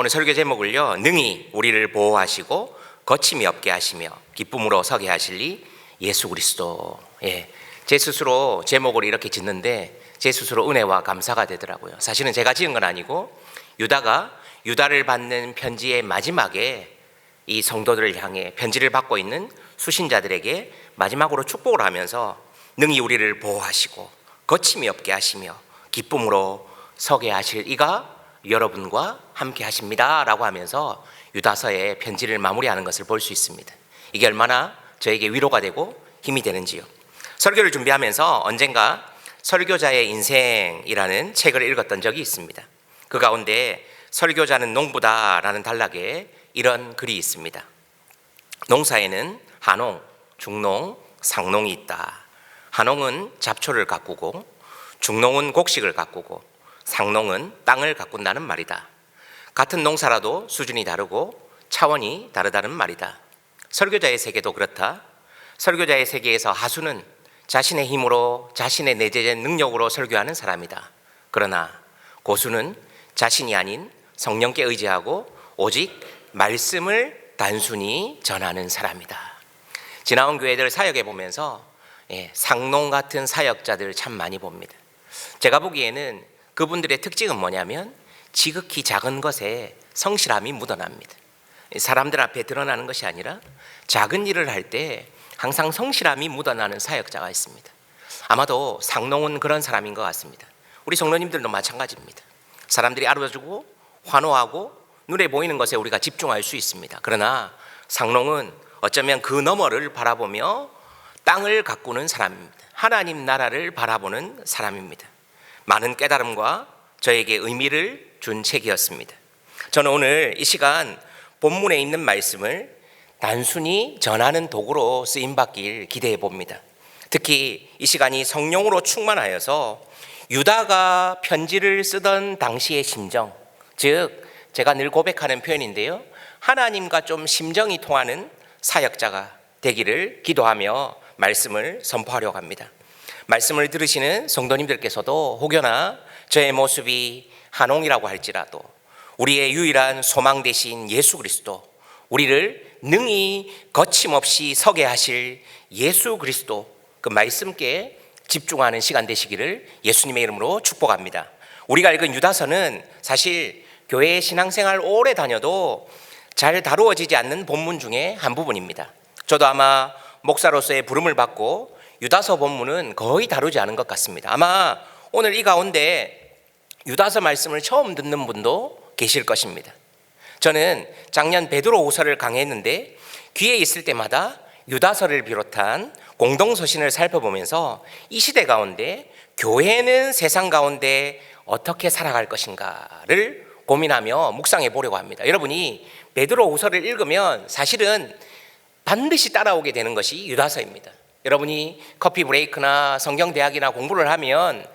오늘 설교 제목을요, 능히 우리를 보호하시고 거침이 없게 하시며 기쁨으로 서게 하실리 예수 그리스도. 제 스스로 제목을 이렇게 짓는데 제 스스로 은혜와 감사가 되더라고요. 사실은 제가 지은 건 아니고 유다를 받는 편지의 마지막에 이 성도들을 향해 편지를 받고 있는 수신자들에게 마지막으로 축복을 하면서 능히 우리를 보호하시고 거침이 없게 하시며 기쁨으로 서게 하실 이가 여러분과 함께 하십니다 라고 하면서 유다서의 편지를 마무리하는 것을 볼 수 있습니다. 이게 얼마나 저에게 위로가 되고 힘이 되는지요. 설교를 준비하면서 언젠가 설교자의 인생이라는 책을 읽었던 적이 있습니다. 그 가운데 설교자는 농부다 라는 단락에 이런 글이 있습니다. 농사에는 한농, 중농, 상농이 있다. 한농은 잡초를 가꾸고 중농은 곡식을 가꾸고 상농은 땅을 가꾼다는 말이다. 같은 농사라도 수준이 다르고 차원이 다르다는 말이다. 설교자의 세계도 그렇다. 설교자의 세계에서 하수는 자신의 힘으로 자신의 내재된 능력으로 설교하는 사람이다. 그러나 고수는 자신이 아닌 성령께 의지하고 오직 말씀을 단순히 전하는 사람이다. 지나온 교회들 사역해 보면서 상농 같은 사역자들 참 많이 봅니다. 제가 보기에는 그분들의 특징은 뭐냐면 지극히 작은 것에 성실함이 묻어납니다. 사람들 앞에 드러나는 것이 아니라 작은 일을 할 때 항상 성실함이 묻어나는 사역자가 있습니다. 아마도 상농은 그런 사람인 것 같습니다. 우리 성도님들도 마찬가지입니다. 사람들이 알아주고 환호하고 눈에 보이는 것에 우리가 집중할 수 있습니다. 그러나 상농은 어쩌면 그 너머를 바라보며 땅을 가꾸는 사람입니다. 하나님 나라를 바라보는 사람입니다. 많은 깨달음과 저에게 의미를 준 책이었습니다. 저는 오늘 이 시간 본문에 있는 말씀을 단순히 전하는 도구로 쓰임받길 기대해 봅니다. 특히 이 시간이 성령으로 충만하여서 유다가 편지를 쓰던 당시의 심정, 즉 제가 늘 고백하는 표현인데요, 하나님과 좀 심정이 통하는 사역자가 되기를 기도하며 말씀을 선포하려고 합니다. 말씀을 들으시는 성도님들께서도 혹여나 저의 모습이 한홍이라고 할지라도 우리의 유일한 소망 되신 예수 그리스도, 우리를 능히 거침없이 서게 하실 예수 그리스도, 그 말씀께 집중하는 시간 되시기를 예수님의 이름으로 축복합니다. 우리가 읽은 유다서는 사실 교회 신앙생활 오래 다녀도 잘 다루어지지 않는 본문 중에 한 부분입니다. 저도 아마 목사로서의 부름을 받고 유다서 본문은 거의 다루지 않은 것 같습니다. 아마 오늘 이 가운데 유다서 말씀을 처음 듣는 분도 계실 것입니다. 저는 작년 베드로후서를 강의했는데 귀에 있을 때마다 유다서를 비롯한 공동서신을 살펴보면서 이 시대 가운데 교회는 세상 가운데 어떻게 살아갈 것인가를 고민하며 묵상해 보려고 합니다. 여러분이 베드로후서를 읽으면 사실은 반드시 따라오게 되는 것이 유다서입니다. 여러분이 커피 브레이크나 성경대학이나 공부를 하면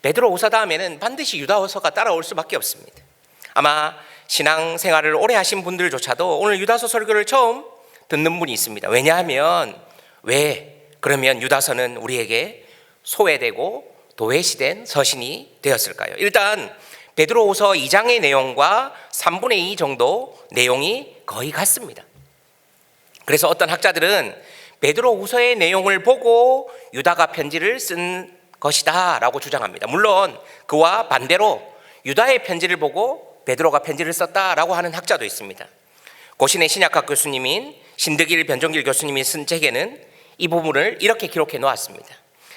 베드로후서 다음에는 반드시 유다서가 따라올 수밖에 없습니다. 아마 신앙생활을 오래 하신 분들조차도 오늘 유다서 설교를 처음 듣는 분이 있습니다. 왜냐하면 그러면 유다서는 우리에게 소외되고 도외시된 서신이 되었을까요? 일단 베드로후서 2장의 내용과 3분의 2 정도 내용이 거의 같습니다. 그래서 어떤 학자들은 베드로후서의 내용을 보고 유다가 편지를 쓴 것이다 라고 주장합니다. 물론 그와 반대로 유다의 편지를 보고 베드로가 편지를 썼다라고 하는 학자도 있습니다. 고신의 신약학 교수님인 신득일 변종길 교수님이 쓴 책에는 이 부분을 이렇게 기록해 놓았습니다.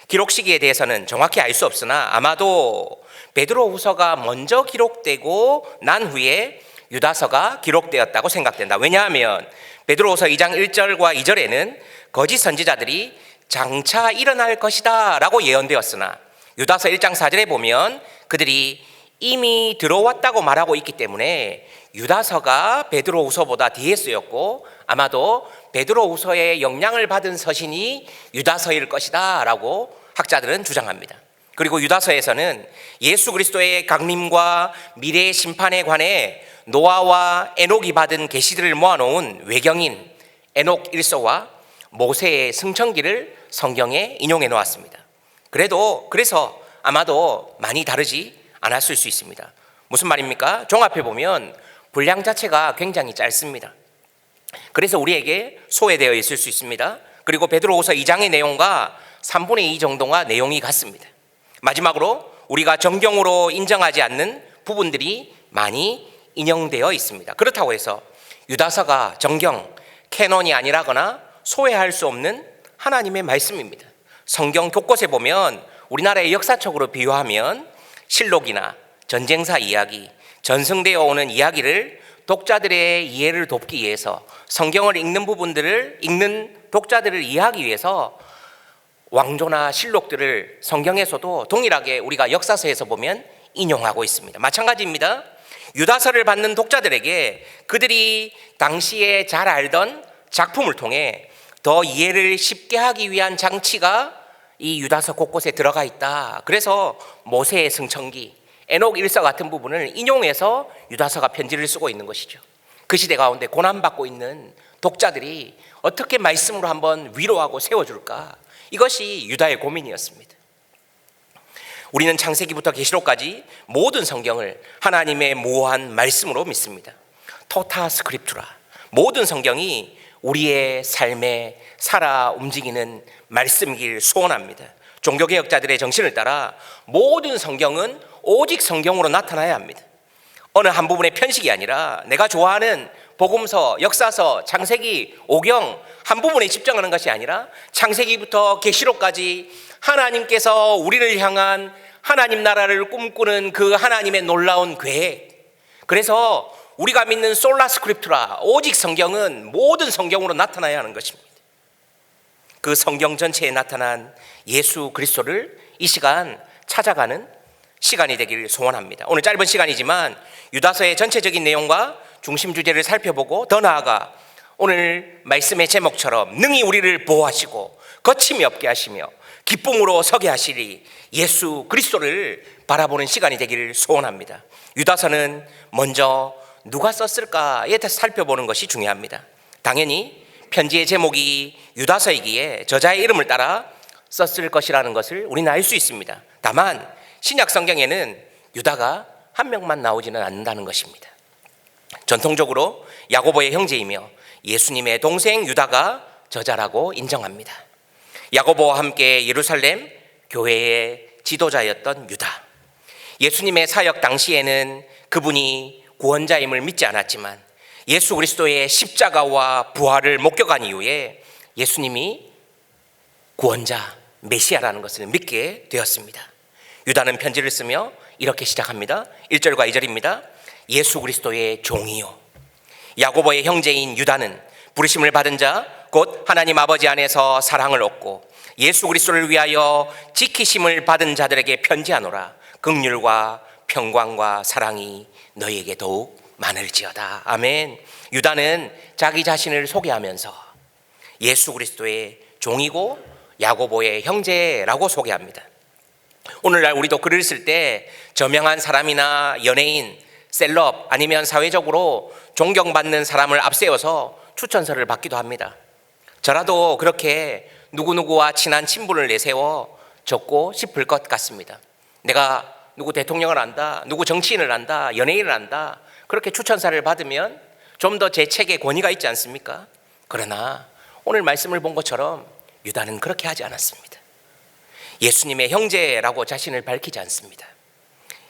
기록 시기에 대해서는 정확히 알 수 없으나 아마도 베드로후서가 먼저 기록되고 난 후에 유다서가 기록되었다고 생각된다. 왜냐하면 베드로후서 2장 1절과 2절에는 거짓 선지자들이 장차 일어날 것이다 라고 예언되었으나 유다서 1장 4절에 보면 그들이 이미 들어왔다고 말하고 있기 때문에 유다서가 베드로후서보다 뒤에 쓰였고 아마도 베드로후서의 영향을 받은 서신이 유다서일 것이다 라고 학자들은 주장합니다. 그리고 유다서에서는 예수 그리스도의 강림과 미래의 심판에 관해 노아와 에녹이 받은 계시들을 모아놓은 외경인 에녹 1서와 모세의 승천기를 성경에 인용해 놓았습니다. 그래서 아마도 많이 다르지 않았을 수 있습니다. 무슨 말입니까? 종합해 보면 분량 자체가 굉장히 짧습니다. 그래서 우리에게 소외되어 있을 수 있습니다. 그리고 베드로후서 2장의 내용과 3분의 2 정도가 내용이 같습니다. 마지막으로 우리가 정경으로 인정하지 않는 부분들이 많이 인용되어 있습니다. 그렇다고 해서 유다서가 정경, 캐논이 아니라거나 소외할 수 없는 하나님의 말씀입니다. 성경 곳곳에 보면 우리나라의 역사적으로 비유하면 실록이나 전쟁사 이야기, 전승되어 오는 이야기를 독자들의 이해를 돕기 위해서 성경을 읽는 부분들을 읽는 독자들을 이해하기 위해서 왕조나 실록들을 성경에서도 동일하게 우리가 역사서에서 보면 인용하고 있습니다. 마찬가지입니다. 유다서를 받는 독자들에게 그들이 당시에 잘 알던 작품을 통해 더 이해를 쉽게 하기 위한 장치가 이 유다서 곳곳에 들어가 있다. 그래서 모세의 승천기, 에녹 일서 같은 부분을 인용해서 유다서가 편지를 쓰고 있는 것이죠. 그 시대 가운데 고난받고 있는 독자들이 어떻게 말씀으로 한번 위로하고 세워줄까? 이것이 유다의 고민이었습니다. 우리는 창세기부터 계시록까지 모든 성경을 하나님의 모호한 말씀으로 믿습니다. 토타 스크립투라, 모든 성경이 우리의 삶에 살아 움직이는 말씀이길 소원합니다. 종교개혁자들의 정신을 따라 모든 성경은 오직 성경으로 나타나야 합니다. 어느 한 부분의 편식이 아니라 내가 좋아하는 복음서, 역사서, 창세기, 오경 한 부분에 집중하는 것이 아니라 창세기부터 계시록까지 하나님께서 우리를 향한 하나님 나라를 꿈꾸는 그 하나님의 놀라운 계획, 그래서 우리가 믿는 솔라 스크립투라, 오직 성경은 모든 성경으로 나타나야 하는 것입니다. 그 성경 전체에 나타난 예수 그리스도를 이 시간 찾아가는 시간이 되기를 소원합니다. 오늘 짧은 시간이지만 유다서의 전체적인 내용과 중심 주제를 살펴보고 더 나아가 오늘 말씀의 제목처럼 능히 우리를 보호하시고 거침이 없게 하시며 기쁨으로 서게 하시리 예수 그리스도를 바라보는 시간이 되기를 소원합니다. 유다서는 먼저 누가 썼을까에 대해서 살펴보는 것이 중요합니다. 당연히 편지의 제목이 유다서이기에 저자의 이름을 따라 썼을 것이라는 것을 우리는 알 수 있습니다. 다만 신약 성경에는 유다가 한 명만 나오지는 않는다는 것입니다. 전통적으로 야고보의 형제이며 예수님의 동생 유다가 저자라고 인정합니다. 야고보와 함께 예루살렘 교회의 지도자였던 유다, 예수님의 사역 당시에는 그분이 구원자임을 믿지 않았지만 예수 그리스도의 십자가와 부활을 목격한 이후에 예수님이 구원자, 메시아라는 것을 믿게 되었습니다. 유다는 편지를 쓰며 이렇게 시작합니다. 1절과 2절입니다. 예수 그리스도의 종이요. 야고보의 형제인 유다는 부르심을 받은 자, 곧 하나님 아버지 안에서 사랑을 얻고 예수 그리스도를 위하여 지키심을 받은 자들에게 편지하노라. 긍휼과 평강과 사랑이 너희에게 더욱 많을지어다. 아멘. 유다는 자기 자신을 소개하면서 예수 그리스도의 종이고 야고보의 형제라고 소개합니다. 오늘날 우리도 글을 쓸 때 저명한 사람이나 연예인, 셀럽 아니면 사회적으로 존경받는 사람을 앞세워서 추천서를 받기도 합니다. 저라도 그렇게 누구누구와 친한 친분을 내세워 적고 싶을 것 같습니다. 내가 누구 대통령을 안다, 누구 정치인을 안다, 연예인을 안다, 그렇게 추천사를 받으면 좀 더 제 책에 권위가 있지 않습니까? 그러나 오늘 말씀을 본 것처럼 유다는 그렇게 하지 않았습니다. 예수님의 형제라고 자신을 밝히지 않습니다.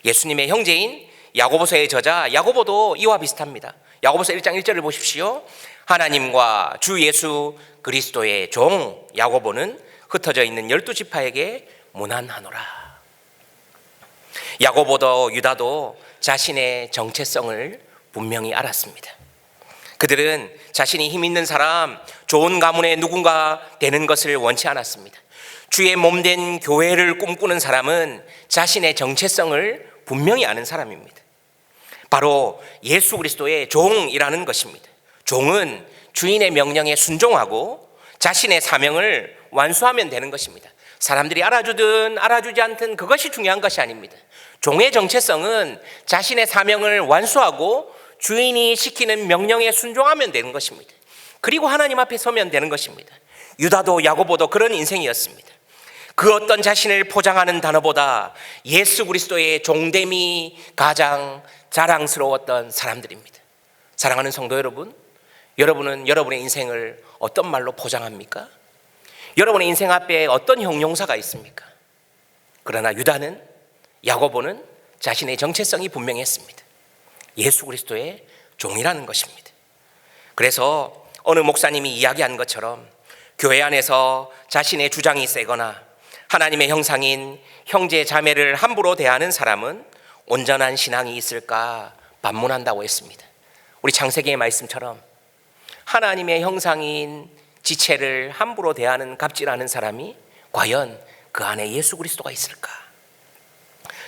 예수님의 형제인 야고보서의 저자 야고보도 이와 비슷합니다. 야고보서 1장 1절을 보십시오. 하나님과 주 예수 그리스도의 종 야고보는 흩어져 있는 12지파에게 문안하노라. 야고보도 유다도 자신의 정체성을 분명히 알았습니다. 그들은 자신이 힘 있는 사람, 좋은 가문의 누군가 되는 것을 원치 않았습니다. 주의 몸된 교회를 꿈꾸는 사람은 자신의 정체성을 분명히 아는 사람입니다. 바로 예수 그리스도의 종이라는 것입니다. 종은 주인의 명령에 순종하고 자신의 사명을 완수하면 되는 것입니다. 사람들이 알아주든 알아주지 않든 그것이 중요한 것이 아닙니다. 종의 정체성은 자신의 사명을 완수하고 주인이 시키는 명령에 순종하면 되는 것입니다. 그리고 하나님 앞에 서면 되는 것입니다. 유다도 야고보도 그런 인생이었습니다. 그 어떤 자신을 포장하는 단어보다 예수 그리스도의 종됨이 가장 자랑스러웠던 사람들입니다. 사랑하는 성도 여러분, 여러분은 여러분의 인생을 어떤 말로 포장합니까? 여러분의 인생 앞에 어떤 형용사가 있습니까? 그러나 유다는, 야고보는 자신의 정체성이 분명했습니다. 예수 그리스도의 종이라는 것입니다. 그래서 어느 목사님이 이야기한 것처럼 교회 안에서 자신의 주장이 세거나 하나님의 형상인 형제 자매를 함부로 대하는 사람은 온전한 신앙이 있을까 반문한다고 했습니다. 우리 창세기의 말씀처럼 하나님의 형상인 지체를 함부로 대하는 갑질하는 사람이 과연 그 안에 예수 그리스도가 있을까?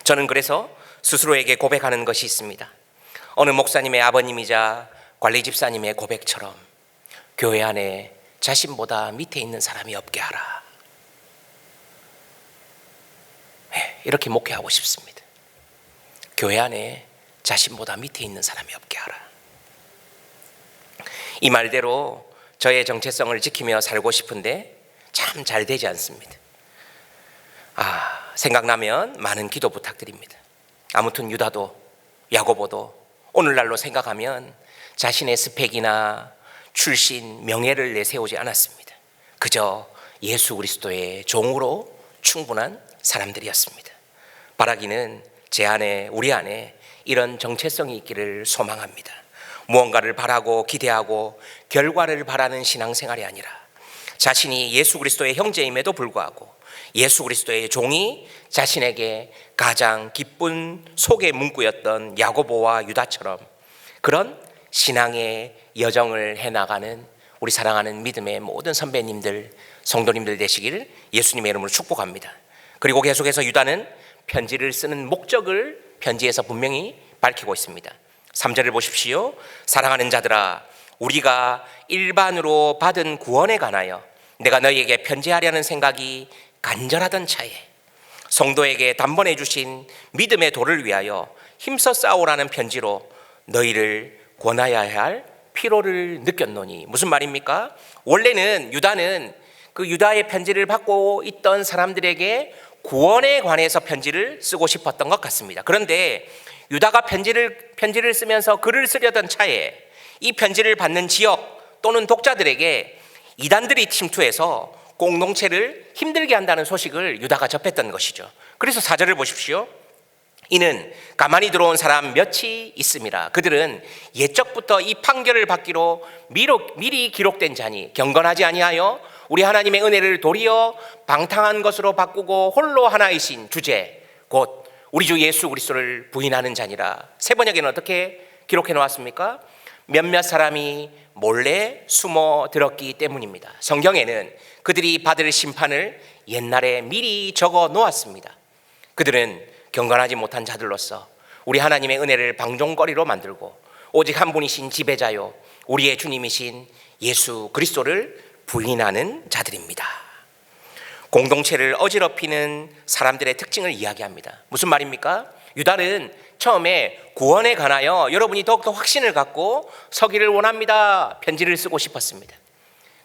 저는 그래서 스스로에게 고백하는 것이 있습니다. 어느 목사님의 아버님이자 관리 집사님의 고백처럼 교회 안에 자신보다 밑에 있는 사람이 없게 하라. 이렇게 목회하고 싶습니다. 교회 안에 자신보다 밑에 있는 사람이 없게 하라. 이 말대로 저의 정체성을 지키며 살고 싶은데 참 잘 되지 않습니다. 생각나면 많은 기도 부탁드립니다. 아무튼 유다도 야고보도 오늘날로 생각하면 자신의 스펙이나 출신, 명예를 내세우지 않았습니다. 그저 예수 그리스도의 종으로 충분한 사람들이었습니다. 바라기는 제 안에, 우리 안에 이런 정체성이 있기를 소망합니다. 무언가를 바라고 기대하고 결과를 바라는 신앙생활이 아니라 자신이 예수 그리스도의 형제임에도 불구하고 예수 그리스도의 종이 자신에게 가장 기쁜 속의 문구였던 야고보와 유다처럼 그런 신앙의 여정을 해나가는 우리 사랑하는 믿음의 모든 선배님들, 성도님들 되시기를 예수님의 이름으로 축복합니다. 그리고 계속해서 유다는 편지를 쓰는 목적을 편지에서 분명히 밝히고 있습니다. 3절을 보십시오. 사랑하는 자들아, 우리가 일반으로 받은 구원에 관하여 내가 너희에게 편지하려는 생각이 간절하던 차에 성도에게 단번해 주신 믿음의 도를 위하여 힘써 싸우라는 편지로 너희를 권하여야 할 필요를 느꼈노니. 무슨 말입니까? 원래는 유다는 그 유다의 편지를 받고 있던 사람들에게 구원에 관해서 편지를 쓰고 싶었던 것 같습니다. 그런데 유다가 편지를 쓰면서 글을 쓰려던 차에 이 편지를 받는 지역 또는 독자들에게 이단들이 침투해서 공동체를 힘들게 한다는 소식을 유다가 접했던 것이죠. 그래서 4절을 보십시오. 이는 가만히 들어온 사람 몇이 있음이라. 그들은 옛적부터 이 판결을 받기로 미리 기록된 자니 경건하지 아니하여 우리 하나님의 은혜를 도리어 방탕한 것으로 바꾸고 홀로 하나이신 주제 곧 우리 주 예수 그리스도를 부인하는 자니라. 세 번역에는 어떻게 기록해 놓았습니까? 몇몇 사람이 몰래 숨어 들었기 때문입니다. 성경에는 그들이 받을 심판을 옛날에 미리 적어 놓았습니다. 그들은 경건하지 못한 자들로서 우리 하나님의 은혜를 방종거리로 만들고 오직 한 분이신 지배자요 우리의 주님이신 예수 그리스도를 부인하는 자들입니다. 공동체를 어지럽히는 사람들의 특징을 이야기합니다. 무슨 말입니까? 유다는 처음에 구원에 관하여 여러분이 더욱더 확신을 갖고 서기를 원합니다. 편지를 쓰고 싶었습니다.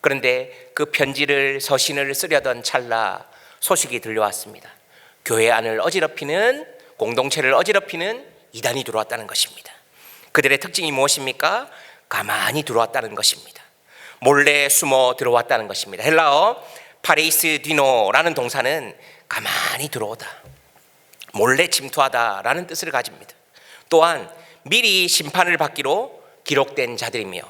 그런데 그 편지를 서신을 쓰려던 찰나 소식이 들려왔습니다. 교회 안을 어지럽히는, 공동체를 어지럽히는 이단이 들어왔다는 것입니다. 그들의 특징이 무엇입니까? 가만히 들어왔다는 것입니다. 몰래 숨어 들어왔다는 것입니다. 헬라어 파레이스 디노라는 동사는 가만히 들어오다, 몰래 침투하다라는 뜻을 가집니다. 또한 미리 심판을 받기로 기록된 자들이며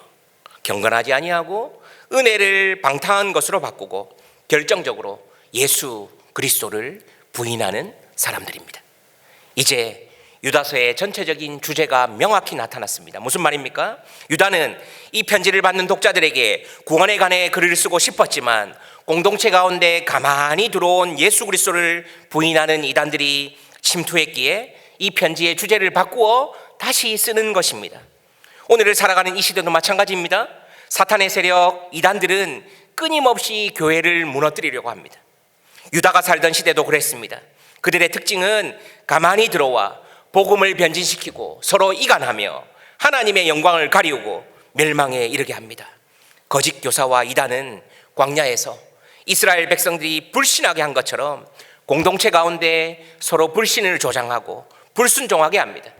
경건하지 아니하고 은혜를 방탕한 것으로 바꾸고 결정적으로 예수 그리스도를 부인하는 사람들입니다. 이제 유다서의 전체적인 주제가 명확히 나타났습니다. 무슨 말입니까? 유다는 이 편지를 받는 독자들에게 구원에 관해 글을 쓰고 싶었지만 공동체 가운데 가만히 들어온 예수 그리스도를 부인하는 이단들이 침투했기에 이 편지의 주제를 바꾸어 다시 쓰는 것입니다. 오늘을 살아가는 이 시대도 마찬가지입니다. 사탄의 세력, 이단들은 끊임없이 교회를 무너뜨리려고 합니다. 유다가 살던 시대도 그랬습니다. 그들의 특징은 가만히 들어와 복음을 변질시키고 서로 이간하며 하나님의 영광을 가리우고 멸망에 이르게 합니다. 거짓 교사와 이단은 광야에서 이스라엘 백성들이 불신하게 한 것처럼 공동체 가운데 서로 불신을 조장하고 불순종하게 합니다.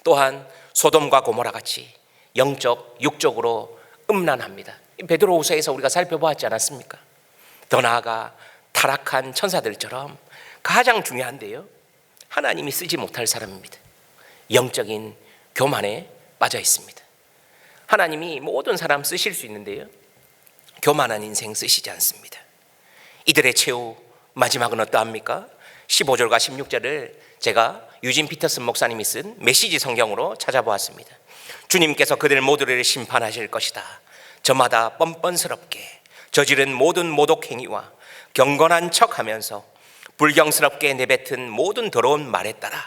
또한 소돔과 고모라 같이 영적, 육적으로 음란합니다. 베드로후서에서 우리가 살펴보았지 않았습니까? 더 나아가 타락한 천사들처럼 가장 중요한데요, 하나님이 쓰지 못할 사람입니다. 영적인 교만에 빠져 있습니다. 하나님이 모든 사람 쓰실 수 있는데요, 교만한 인생 쓰시지 않습니다. 이들의 최후 마지막은 어떠합니까? 15절과 16절을 제가 유진 피터슨 목사님이 쓴 메시지 성경으로 찾아보았습니다. 주님께서 그들 모두를 심판하실 것이다. 저마다 뻔뻔스럽게 저지른 모든 모독 행위와 경건한 척하면서 불경스럽게 내뱉은 모든 더러운 말에 따라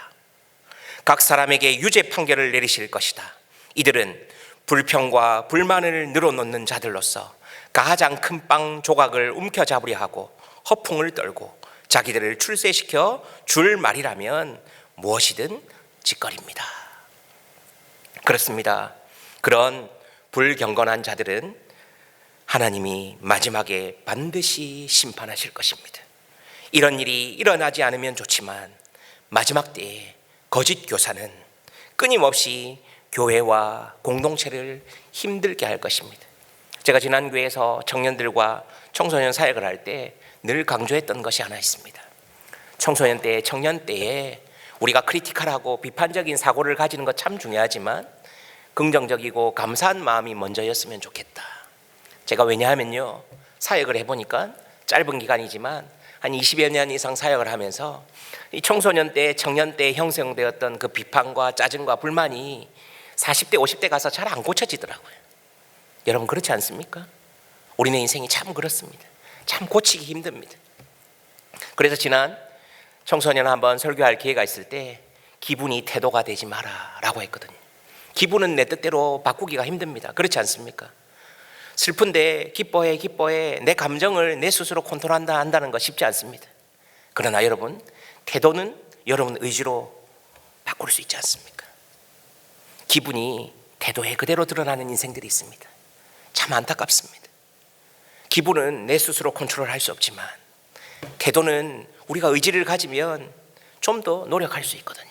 각 사람에게 유죄 판결을 내리실 것이다. 이들은 불평과 불만을 늘어놓는 자들로서 가장 큰 빵 조각을 움켜잡으려 하고 허풍을 떨고 자기들을 출세시켜 줄 말이라면 무엇이든 짓거립니다. 그렇습니다. 그런 불경건한 자들은 하나님이 마지막에 반드시 심판하실 것입니다. 이런 일이 일어나지 않으면 좋지만 마지막 때에 거짓 교사는 끊임없이 교회와 공동체를 힘들게 할 것입니다. 제가 지난 교회에서 청년들과 청소년 사역을 할 때 늘 강조했던 것이 하나 있습니다. 청소년 때, 청년 때에 우리가 크리티컬하고 비판적인 사고를 가지는 것 참 중요하지만 긍정적이고 감사한 마음이 먼저였으면 좋겠다. 제가 왜냐하면요, 사역을 해보니까 짧은 기간이지만 한 20여 년 이상 사역을 하면서 이 청소년 때, 청년 때 형성되었던 그 비판과 짜증과 불만이 40대, 50대 가서 잘 안 고쳐지더라고요. 여러분 그렇지 않습니까? 우리네 인생이 참 그렇습니다. 참 고치기 힘듭니다. 그래서 지난 청소년 한번 설교할 기회가 있을 때 기분이 태도가 되지 마라 라고 했거든요. 기분은 내 뜻대로 바꾸기가 힘듭니다. 그렇지 않습니까? 슬픈데 기뻐해 내 감정을 내 스스로 컨트롤한다는 거 쉽지 않습니다. 그러나 여러분, 태도는 여러분 의지로 바꿀 수 있지 않습니까? 기분이 태도에 그대로 드러나는 인생들이 있습니다. 참 안타깝습니다. 기분은 내 스스로 컨트롤할 수 없지만 태도는 우리가 의지를 가지면 좀 더 노력할 수 있거든요.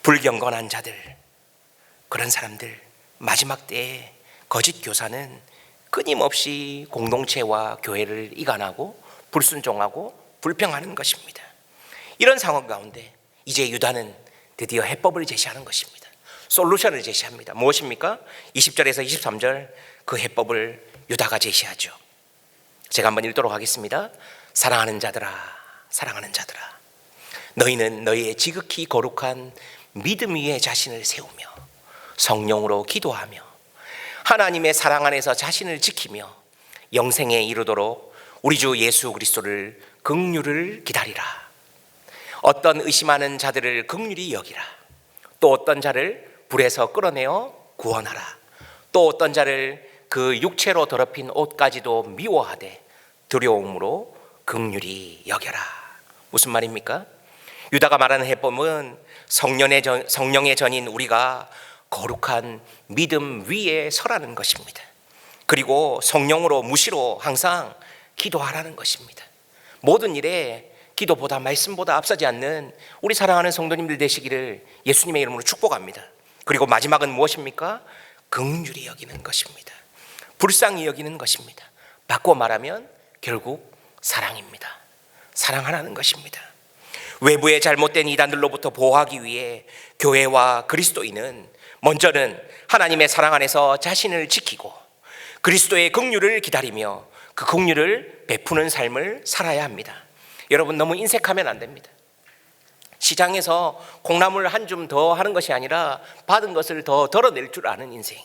불경건한 자들, 그런 사람들, 마지막 때에 거짓 교사는 끊임없이 공동체와 교회를 이간하고 불순종하고 불평하는 것입니다. 이런 상황 가운데 이제 유다는 드디어 해법을 제시하는 것입니다. 솔루션을 제시합니다. 무엇입니까? 20절에서 23절 그 해법을 유다가 제시하죠. 제가 한번 읽도록 하겠습니다. 사랑하는 자들아, 사랑하는 자들아, 너희는 너희의 지극히 거룩한 믿음 위에 자신을 세우며 성령으로 기도하며 하나님의 사랑 안에서 자신을 지키며 영생에 이르도록 우리 주 예수 그리스도를 긍휼을 기다리라. 어떤 의심하는 자들을 긍휼히 여기라. 또 어떤 자를 불에서 끌어내어 구원하라. 또 어떤 자를 그 육체로 더럽힌 옷까지도 미워하되 두려움으로 긍휼히 여겨라. 무슨 말입니까? 유다가 말하는 해법은 성령의 전인 우리가 거룩한 믿음 위에 서라는 것입니다. 그리고 성령으로 무시로 항상 기도하라는 것입니다. 모든 일에 기도보다 말씀보다 앞서지 않는 우리 사랑하는 성도님들 되시기를 예수님의 이름으로 축복합니다. 그리고 마지막은 무엇입니까? 긍휼히 여기는 것입니다. 불쌍히 여기는 것입니다. 바꿔 말하면 결국 사랑입니다. 사랑하라는 것입니다. 외부의 잘못된 이단들로부터 보호하기 위해 교회와 그리스도인은 먼저는 하나님의 사랑 안에서 자신을 지키고 그리스도의 긍휼을 기다리며 그 긍휼을 베푸는 삶을 살아야 합니다. 여러분 너무 인색하면 안 됩니다. 시장에서 콩나물 한 줌 더 하는 것이 아니라 받은 것을 더 덜어낼 줄 아는 인생.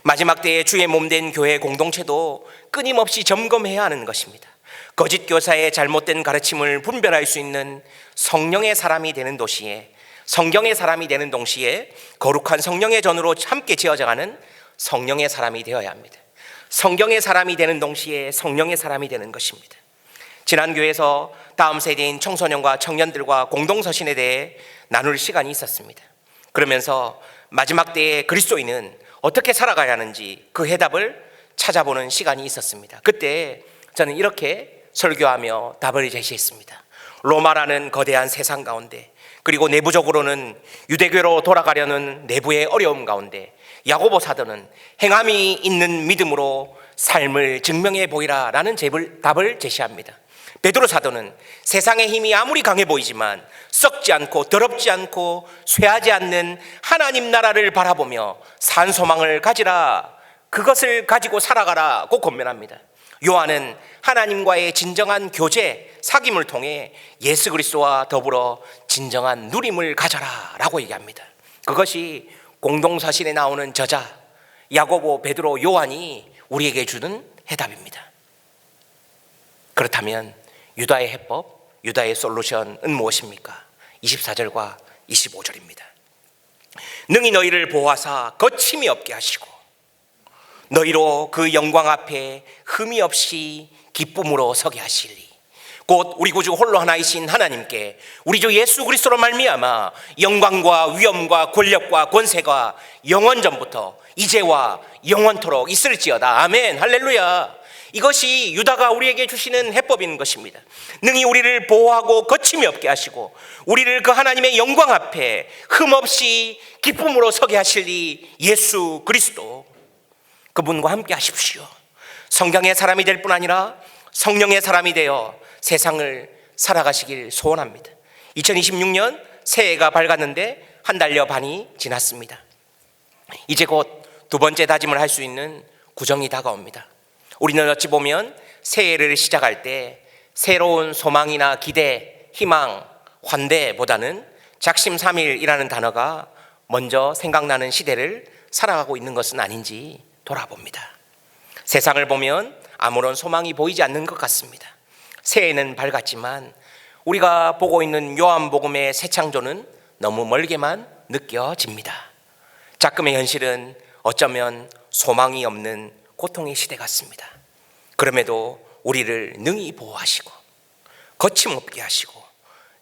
마지막 때에 주의 몸된 교회 공동체도 끊임없이 점검해야 하는 것입니다. 거짓 교사의 잘못된 가르침을 분별할 수 있는 성령의 사람이 되는 도시에, 성경의 사람이 되는 동시에 거룩한 성령의 전으로 함께 지어져가는 성령의 사람이 되어야 합니다. 성경의 사람이 되는 동시에 성령의 사람이 되는 것입니다. 지난 교회에서 다음 세대인 청소년과 청년들과 공동서신에 대해 나눌 시간이 있었습니다. 그러면서 마지막 때에 그리스도인은 어떻게 살아가야 하는지 그 해답을 찾아보는 시간이 있었습니다. 그때 저는 이렇게 설교하며 답을 제시했습니다. 로마라는 거대한 세상 가운데 그리고 내부적으로는 유대교로 돌아가려는 내부의 어려움 가운데 야고보 사도는 행함이 있는 믿음으로 삶을 증명해 보이라 라는 답을 제시합니다. 베드로 사도는 세상의 힘이 아무리 강해 보이지만 썩지 않고 더럽지 않고 쇠하지 않는 하나님 나라를 바라보며 산 소망을 가지라, 그것을 가지고 살아가라고 권면합니다. 요한은 하나님과의 진정한 교제, 사귐을 통해 예수 그리스도와 더불어 진정한 누림을 가져라 라고 얘기합니다. 그것이 공동서신에 나오는 저자 야고보, 베드로, 요한이 우리에게 주는 해답입니다. 그렇다면 유다의 해법, 유다의 솔루션은 무엇입니까? 24절과 25절입니다. 능히 너희를 보호하사 거침이 없게 하시고 너희로 그 영광 앞에 흠이 없이 기쁨으로 서게 하시리. 곧 우리 구주 홀로 하나이신 하나님께 우리 주 예수 그리스도로 말미암아 영광과 위엄과 권력과 권세가 영원전부터 이제와 영원토록 있을지어다. 아멘. 할렐루야. 이것이 유다가 우리에게 주시는 해법인 것입니다. 능히 우리를 보호하고 거침이 없게 하시고 우리를 그 하나님의 영광 앞에 흠없이 기쁨으로 서게 하시리 예수 그리스도, 그분과 함께 하십시오. 성경의 사람이 될 뿐 아니라 성령의 사람이 되어 세상을 살아가시길 소원합니다. 2026년 새해가 밝았는데 한 달여 반이 지났습니다. 이제 곧 두 번째 다짐을 할 수 있는 구정이 다가옵니다. 우리는 어찌 보면 새해를 시작할 때 새로운 소망이나 기대, 희망, 환대보다는 작심삼일이라는 단어가 먼저 생각나는 시대를 살아가고 있는 것은 아닌지 돌아봅니다. 세상을 보면 아무런 소망이 보이지 않는 것 같습니다. 새해는 밝았지만 우리가 보고 있는 요한복음의 새 창조는 너무 멀게만 느껴집니다. 작금의 현실은 어쩌면 소망이 없는 고통의 시대 같습니다. 그럼에도 우리를 능히 보호하시고 거침없게 하시고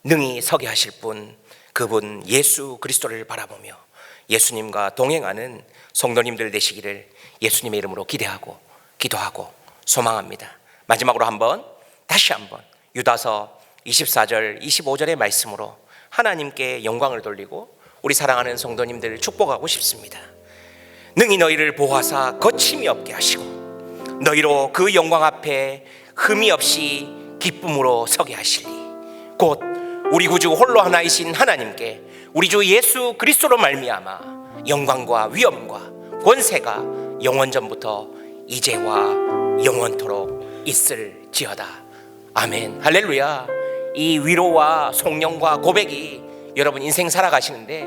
능히 서게 하실 분, 그분 예수 그리스도를 바라보며 예수님과 동행하는 성도님들 되시기를 예수님의 이름으로 기대하고 기도하고 소망합니다. 마지막으로 다시 한번 유다서 24절 25절의 말씀으로 하나님께 영광을 돌리고 우리 사랑하는 성도님들을 축복하고 싶습니다. 능히 너희를 보호하사 거침이 없게 하시고 너희로 그 영광 앞에 흠이 없이 기쁨으로 서게 하시리. 곧 우리 구주 홀로 하나이신 하나님께 우리 주 예수 그리스도로 말미암아 영광과 위엄과 권세가 영원전부터 이제와 영원토록 있을지어다. 아멘. 할렐루야. 이 위로와 송영과 고백이 여러분 인생 살아가시는데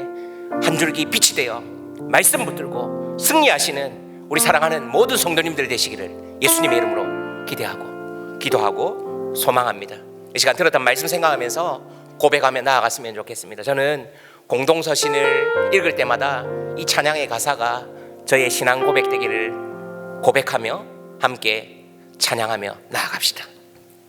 한 줄기 빛이 되어 말씀 붙들고 승리하시는 우리 사랑하는 모든 성도님들 되시기를 예수님의 이름으로 기대하고 기도하고 소망합니다. 이 시간 들었던 말씀 생각하면서 고백하며 나아갔으면 좋겠습니다. 저는 공동서신을 읽을 때마다 이 찬양의 가사가 저의 신앙 고백 되기를 고백하며 함께 찬양하며 나아갑시다.